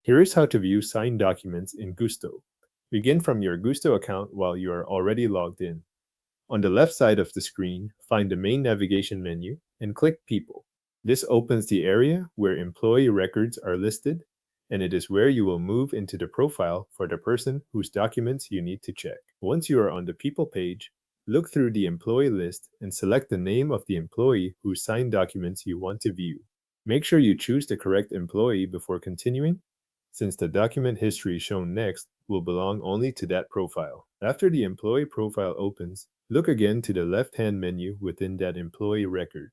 Here is how to view signed documents in Gusto. Begin from your Gusto account while you are already logged in. On the left side of the screen, find the main navigation menu and click People. This opens the area where employee records are listed, and it is where you will move into the profile for the person whose documents you need to check. Once you are on the People page, look through the employee list and select the name of the employee whose signed documents you want to view. Make sure you choose the correct employee before continuing, since the document history shown next will belong only to that profile. After the employee profile opens, look again to the left-hand menu within that employee record.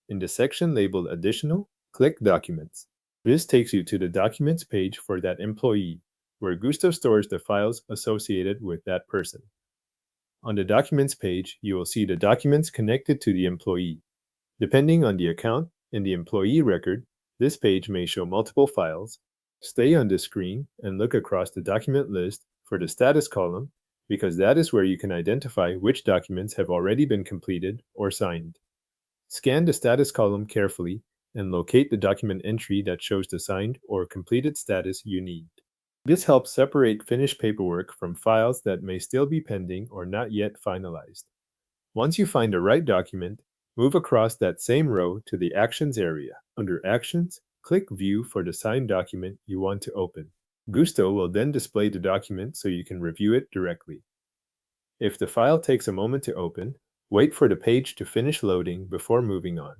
In the section labeled Additional, click Documents. This takes you to the Documents page for that employee, where Gusto stores the files associated with that person. On the Documents page, you will see the documents connected to the employee. Depending on the account and the employee record, this page may show multiple files. Stay on the screen and look across the document list for the status column, because that is where you can identify which documents have already been completed or signed. Scan the status column carefully and locate the document entry that shows the signed or completed status you need. This helps separate finished paperwork from files that may still be pending or not yet finalized. Once you find the right document, move across that same row to the Actions area. Under Actions, click View for the signed document you want to open. Gusto will then display the document so you can review it directly. If the file takes a moment to open, wait for the page to finish loading before moving on.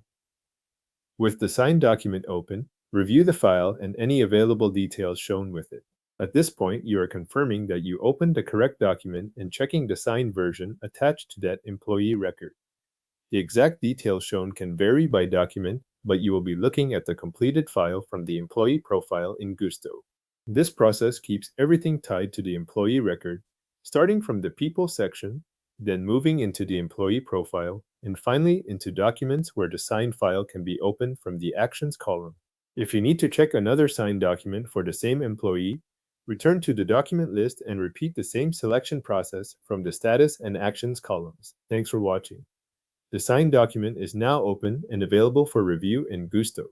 With the signed document open, review the file and any available details shown with it. At this point, you are confirming that you opened the correct document and checking the signed version attached to that employee record. The exact details shown can vary by document, but you will be looking at the completed file from the employee profile in Gusto. This process keeps everything tied to the employee record, starting from the People section, then moving into the employee profile, and finally into documents where the signed file can be opened from the Actions column. If you need to check another signed document for the same employee, return to the document list and repeat the same selection process from the Status and Actions columns. Thanks for watching. The signed document is now open and available for review in Gusto.